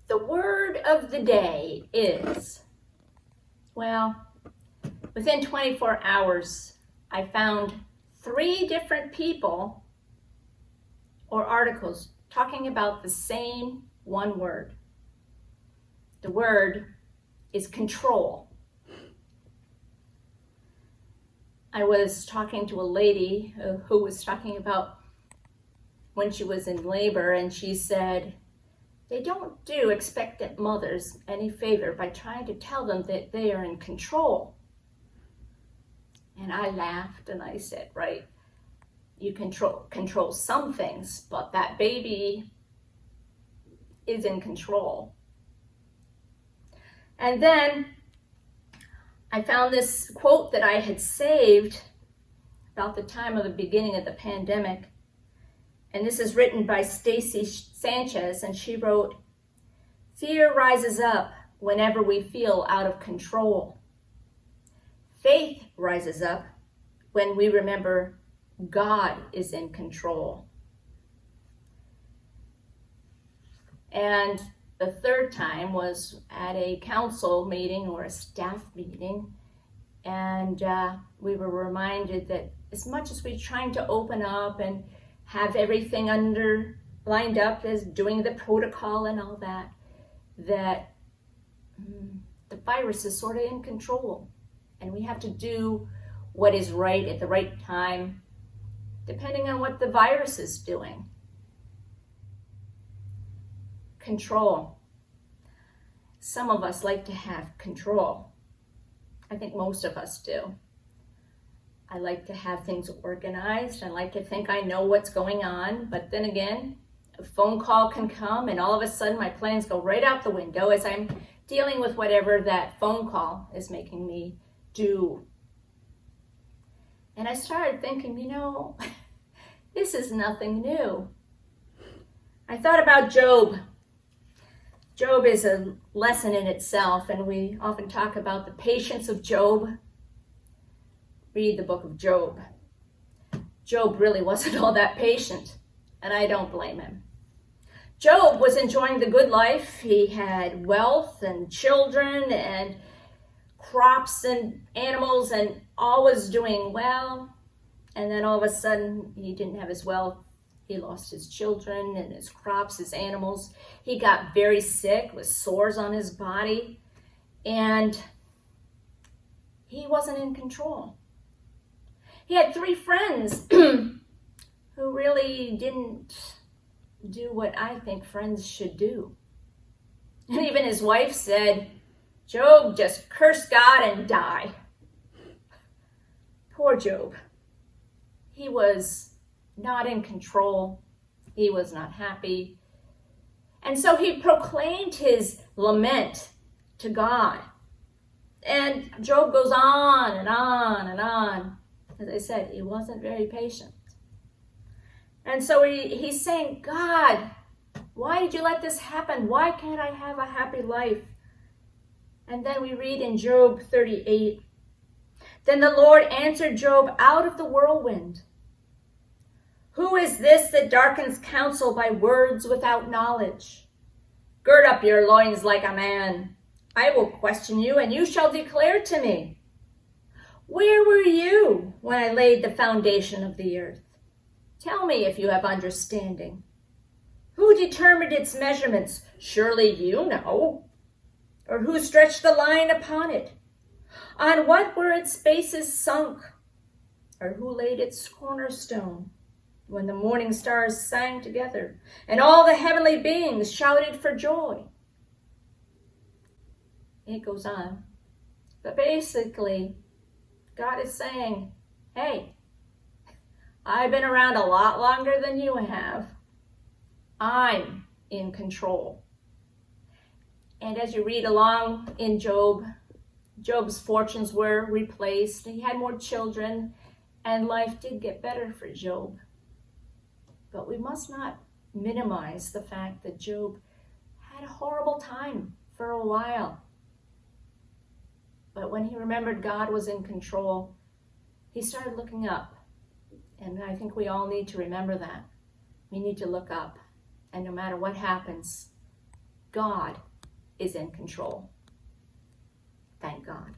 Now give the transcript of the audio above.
The word of the day is, well, within 24 hours, I found 3 different people or articles talking about the same one word. The word is control. I was talking to a lady who was talking about when she was in labor, and she said, they don't do expectant mothers any favor by trying to tell them that they are in control. And I laughed and I said, right, you control some things, but that baby is in control. And then I found this quote that I had saved about the time of the beginning of the pandemic. And this is written by Stacy Sanchez, and she wrote, "Fear rises up whenever we feel out of control. Faith rises up when we remember God is in control." And the third time was at a council meeting or a staff meeting, and we were reminded that as much as we're trying to open up and have everything lined up as doing the protocol and all that, that the virus is sort of in control. And we have to do what is right at the right time, depending on what the virus is doing. Control. Some of us like to have control. I think most of us do. I like to have things organized. I like to think I know what's going on. But then again, a phone call can come and all of a sudden my plans go right out the window as I'm dealing with whatever that phone call is making me do. And I started thinking, this is nothing new. I thought about Job. Job is a lesson in itself, and we often talk about the patience of Job. Read the book of Job. Job really wasn't all that patient, and I don't blame him. Job was enjoying the good life. He had wealth and children and crops and animals and all was doing well. And then all of a sudden, he didn't have his wealth. He lost his children and his crops, his animals. He got very sick with sores on his body, and he wasn't in control. He had 3 friends who really didn't do what I think friends should do. And even his wife said, "Job, just curse God and die." Poor Job. He was not in control. He was not happy. And so he proclaimed his lament to God. And Job goes on and on and on. As I said, he wasn't very patient. And so he's saying, "God, why did you let this happen? Why can't I have a happy life?" And then we read in Job 38, "Then the Lord answered Job out of the whirlwind. Who is this that darkens counsel by words without knowledge? Gird up your loins like a man. I will question you, and you shall declare to me. Where were you when I laid the foundation of the earth? Tell me if you have understanding. Who determined its measurements? Surely you know. Or who stretched the line upon it? On what were its bases sunk? Or who laid its cornerstone? When the morning stars sang together, and all the heavenly beings shouted for joy." It goes on. But basically, God is saying, hey, I've been around a lot longer than you have. I'm in control. And as you read along in Job, Job's fortunes were replaced. He had more children, and life did get better for Job. But we must not minimize the fact that Job had a horrible time for a while. But when he remembered God was in control, he started looking up. And I think we all need to remember that. We need to look up. And no matter what happens, God is in control. Thank God.